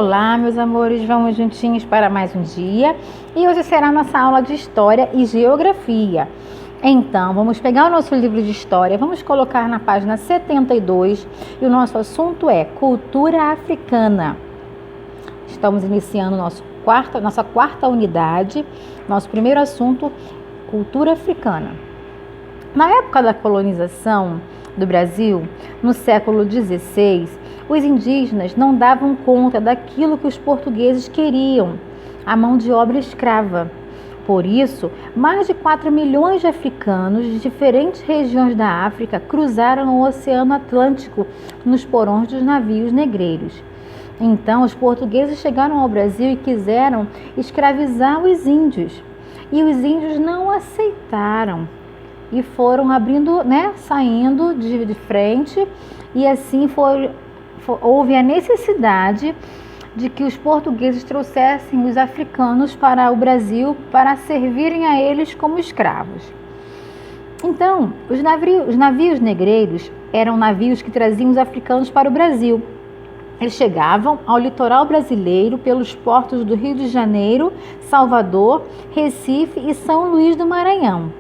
Olá, meus amores, vamos juntinhos para mais um dia e hoje será nossa aula de História e Geografia. Então, vamos pegar o nosso livro de História, vamos colocar na página 72 e o nosso assunto é Cultura Africana. Estamos iniciando nossa quarta unidade, nosso primeiro assunto, Cultura Africana. Na época da colonização do Brasil, no século XVI, os indígenas não davam conta daquilo que os portugueses queriam, a mão de obra escrava. Por isso, mais de 4 milhões de africanos de diferentes regiões da África cruzaram o Oceano Atlântico nos porões dos navios negreiros. Então, os portugueses chegaram ao Brasil e quiseram escravizar os índios. E os índios não aceitaram. E foram abrindo, saindo de frente, e assim houve a necessidade de que os portugueses trouxessem os africanos para o Brasil para servirem a eles como escravos. Então, os navios negreiros eram navios que traziam os africanos para o Brasil. Eles chegavam ao litoral brasileiro pelos portos do Rio de Janeiro, Salvador, Recife e São Luís do Maranhão.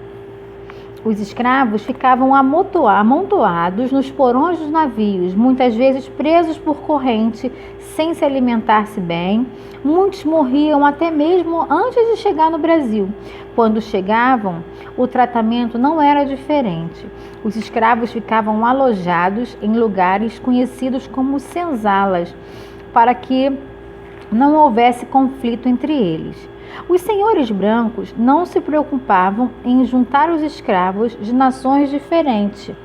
Os escravos ficavam amontoados nos porões dos navios, muitas vezes presos por corrente, sem se alimentar-se bem. Muitos morriam até mesmo antes de chegar no Brasil. Quando chegavam, o tratamento não era diferente. Os escravos ficavam alojados em lugares conhecidos como senzalas, para que não houvesse conflito entre eles. Os senhores brancos não se preocupavam em juntar os escravos de nações diferentes.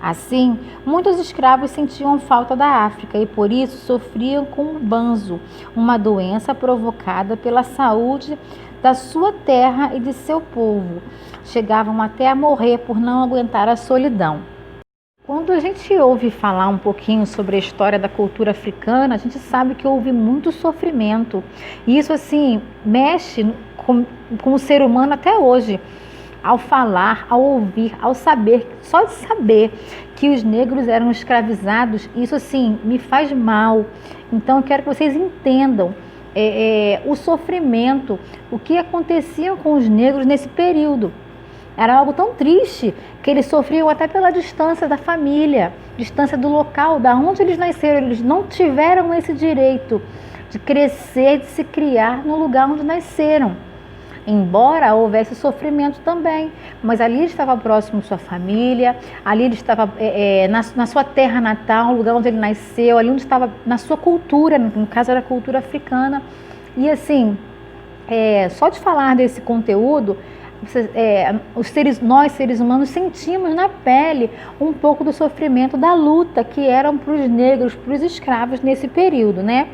Assim, muitos escravos sentiam falta da África e por isso sofriam com o banzo, uma doença provocada pela saúde da sua terra e de seu povo. Chegavam até a morrer por não aguentar a solidão. Quando a gente ouve falar um pouquinho sobre a história da cultura africana, a gente sabe que houve muito sofrimento. E isso, assim, mexe com o ser humano até hoje. Ao falar, ao ouvir, ao saber, só de saber que os negros eram escravizados, isso, assim, me faz mal. Então, eu quero que vocês entendam o sofrimento, o que acontecia com os negros nesse período. Era algo tão triste que eles sofriam até pela distância da família, distância do local, da onde eles nasceram. Eles não tiveram esse direito de crescer, de se criar no lugar onde nasceram. Embora houvesse sofrimento também, mas ali ele estava próximo de sua família, ali ele estava na sua terra natal, o lugar onde ele nasceu, ali onde estava na sua cultura, no caso era a cultura africana. E assim, só de falar desse conteúdo, nós seres humanos sentimos na pele um pouco do sofrimento da luta que eram para os negros, para os escravos nesse período, né?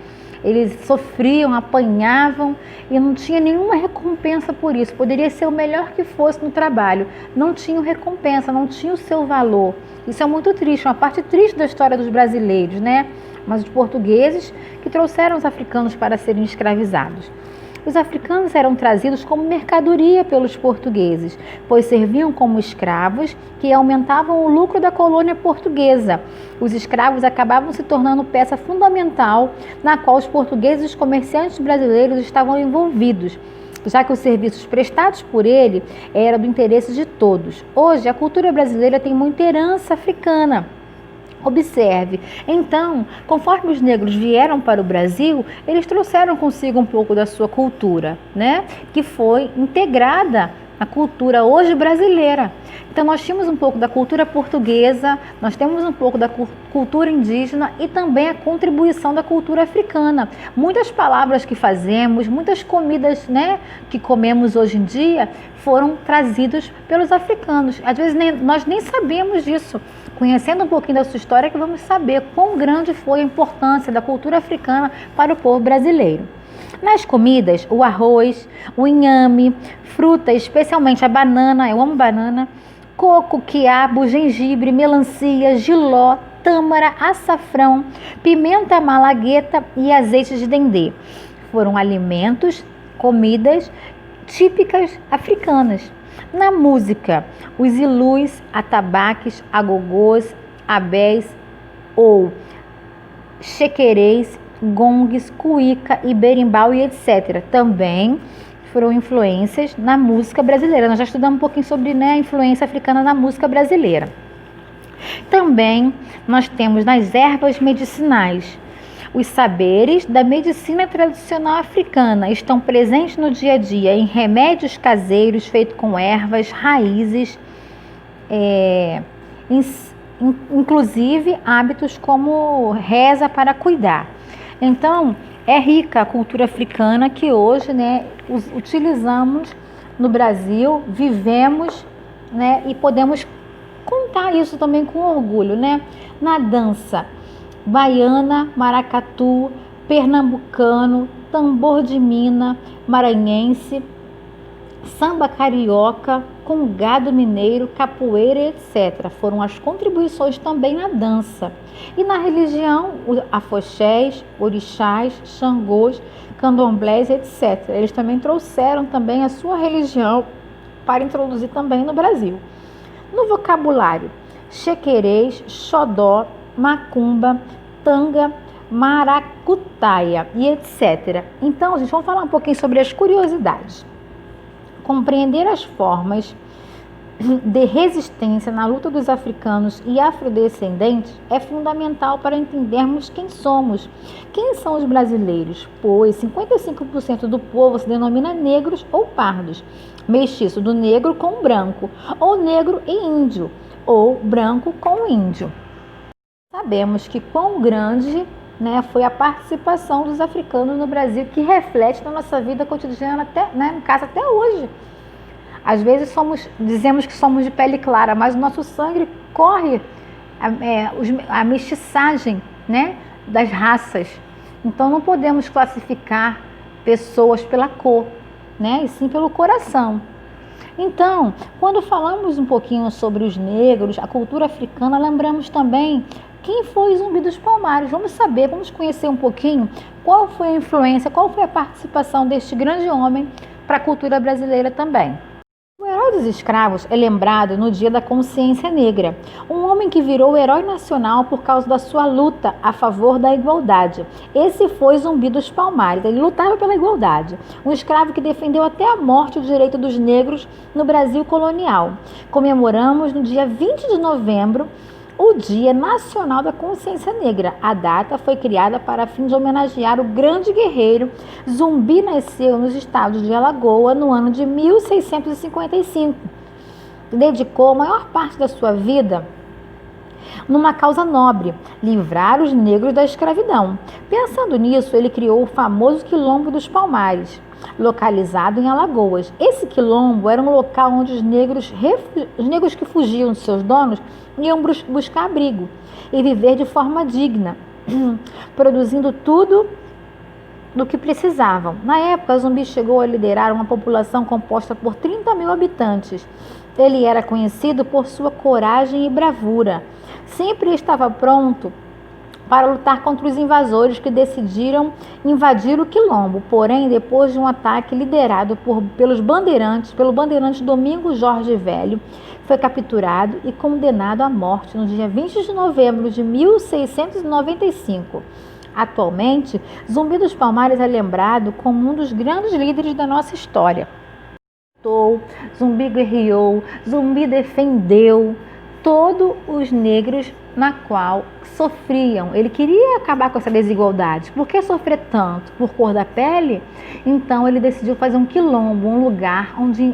Eles sofriam, apanhavam e não tinha nenhuma recompensa por isso. Poderia ser o melhor que fosse no trabalho, não tinha recompensa, não tinha o seu valor. Isso é muito triste, uma parte triste da história dos brasileiros, né? Mas os portugueses que trouxeram os africanos para serem escravizados. Os africanos eram trazidos como mercadoria pelos portugueses, pois serviam como escravos que aumentavam o lucro da colônia portuguesa. Os escravos acabavam se tornando peça fundamental na qual os portugueses e os comerciantes brasileiros estavam envolvidos, já que os serviços prestados por ele eram do interesse de todos. Hoje, a cultura brasileira tem muita herança africana. Observe, então, conforme os negros vieram para o Brasil, eles trouxeram consigo um pouco da sua cultura, que foi integrada na cultura hoje brasileira. Então, nós tínhamos um pouco da cultura portuguesa, nós temos um pouco da cultura indígena e também a contribuição da cultura africana. Muitas palavras que fazemos, muitas comidas, que comemos hoje em dia, foram trazidas pelos africanos. Às vezes nós nem sabemos disso. Conhecendo um pouquinho da sua história, que vamos saber quão grande foi a importância da cultura africana para o povo brasileiro. Nas comidas, o arroz, o inhame, fruta, especialmente a banana, eu amo banana, coco, quiabo, gengibre, melancia, jiló, tâmara, açafrão, pimenta malagueta e azeite de dendê. Foram alimentos, comidas típicas africanas. Na música, os ilus, atabaques, agogôs, abés ou chequerês gongues, cuíca e berimbau e etc. Também foram influências na música brasileira. Nós já estudamos um pouquinho sobre, né, a influência africana na música brasileira. Também nós temos nas ervas medicinais. Os saberes da medicina tradicional africana estão presentes no dia a dia em remédios caseiros feitos com ervas, raízes, inclusive hábitos como reza para cuidar. Então, é rica a cultura africana que hoje, né, utilizamos no Brasil, vivemos, né, e podemos contar isso também com orgulho, né? Na dança baiana, maracatu, pernambucano, tambor de mina, maranhense, samba carioca, congado mineiro, capoeira, etc. Foram as contribuições também na dança. E na religião, afoxés, orixás, xangôs, candomblés, etc. Eles também trouxeram também a sua religião para introduzir também no Brasil. No vocabulário, chequerês, xodó, macumba, tanga, maracutaia e etc. Então, gente, vamos falar um pouquinho sobre as curiosidades. Compreender as formas de resistência na luta dos africanos e afrodescendentes é fundamental para entendermos quem somos. Quem são os brasileiros? Pois 55% do povo se denomina negros ou pardos, mestiço do negro com branco, ou negro e índio, ou branco com índio. Sabemos que quão grande, né, foi a participação dos africanos no Brasil, que reflete na nossa vida cotidiana, até, né, no caso até hoje. Às vezes dizemos que somos de pele clara, mas o nosso sangue corre a mestiçagem, né, das raças. Então não podemos classificar pessoas pela cor, né, e sim pelo coração. Então, quando falamos um pouquinho sobre os negros, a cultura africana, lembramos também quem foi Zumbi dos Palmares. Vamos saber, vamos conhecer um pouquinho qual foi a influência, qual foi a participação deste grande homem para a cultura brasileira também. O herói dos escravos é lembrado no Dia da Consciência Negra, um homem que virou herói nacional por causa da sua luta a favor da igualdade. Esse foi Zumbi dos Palmares, ele lutava pela igualdade, um escravo que defendeu até a morte o direito dos negros no Brasil colonial. Comemoramos no dia 20 de novembro o Dia Nacional da Consciência Negra. A data foi criada para fim de homenagear o grande guerreiro. Zumbi nasceu nos estados de Alagoas no ano de 1655. Dedicou a maior parte da sua vida numa causa nobre, livrar os negros da escravidão. Pensando nisso, ele criou o famoso Quilombo dos Palmares, localizado em Alagoas. Esse quilombo era um local onde os negros que fugiam de seus donos iam buscar abrigo e viver de forma digna, produzindo tudo do que precisavam. Na época, Zumbi chegou a liderar uma população composta por 30 mil habitantes. Ele era conhecido por sua coragem e bravura. Sempre estava pronto para lutar contra os invasores que decidiram invadir o quilombo. Porém, depois de um ataque liderado pelo bandeirante Domingos Jorge Velho, foi capturado e condenado à morte no dia 20 de novembro de 1695. Atualmente, Zumbi dos Palmares é lembrado como um dos grandes líderes da nossa história. Zumbi guerreou, Zumbi defendeu todos os negros na qual sofriam. Ele queria acabar com essa desigualdade. Por que sofrer tanto? Por cor da pele? Então ele decidiu fazer um quilombo, um lugar onde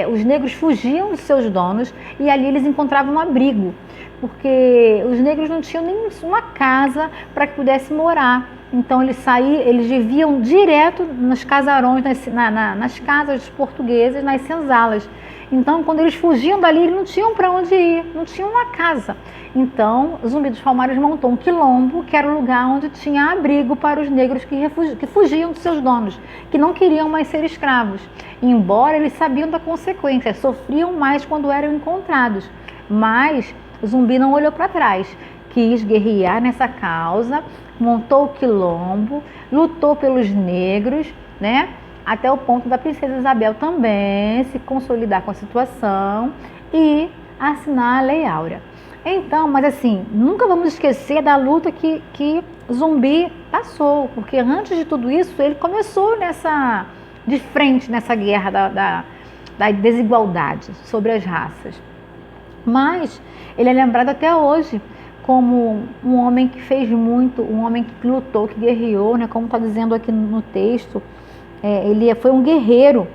os negros fugiam dos seus donos e ali eles encontravam um abrigo, porque os negros não tinham nem uma casa para que pudessem morar. Então eles viviam direto nos casarões, nas casas dos portugueses, nas senzalas. Então, quando eles fugiam dali, eles não tinham para onde ir, não tinham uma casa. Então, Zumbi dos Palmares montou um quilombo, que era o lugar onde tinha abrigo para os negros que fugiam dos seus donos, que não queriam mais ser escravos. Embora eles sabiam da consequência, sofriam mais quando eram encontrados. Mas Zumbi não olhou para trás, quis guerrear nessa causa, montou o quilombo, lutou pelos negros, né? Até o ponto da princesa Isabel também se consolidar com a situação e assinar a Lei Áurea. Então, mas assim, nunca vamos esquecer da luta que Zumbi passou, porque antes de tudo isso ele começou de frente nessa guerra da desigualdade sobre as raças. Mas ele é lembrado até hoje como um homem que fez muito, um homem que lutou, que guerreou, né? Como está dizendo aqui no texto, ele foi um guerreiro,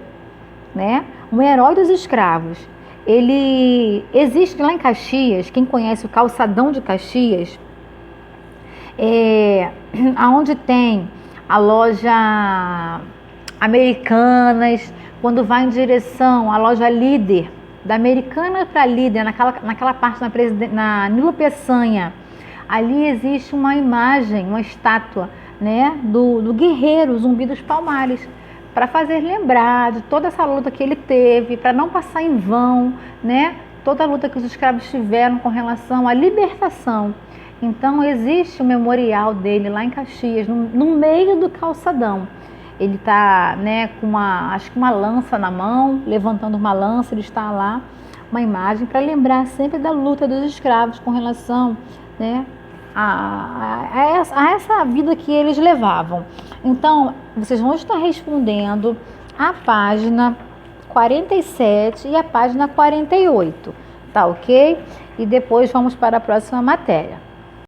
né? Um herói dos escravos. Ele existe lá em Caxias, quem conhece o calçadão de Caxias, aonde tem a loja Americanas, quando vai em direção à loja Líder, da Americana para Líder, naquela parte na Nilo Peçanha, ali existe uma imagem, uma estátua, né, do guerreiro Zumbi dos Palmares, para fazer lembrar de toda essa luta que ele teve, para não passar em vão, né, toda a luta que os escravos tiveram com relação à libertação. Então existe um memorial dele lá em Caxias, no meio do calçadão. Ele está, né, com acho que uma lança na mão, levantando uma lança, ele está lá, uma imagem para lembrar sempre da luta dos escravos com relação, né, a essa vida que eles levavam. Então, vocês vão estar respondendo a página 47 e a página 48, tá ok? E depois vamos para a próxima matéria.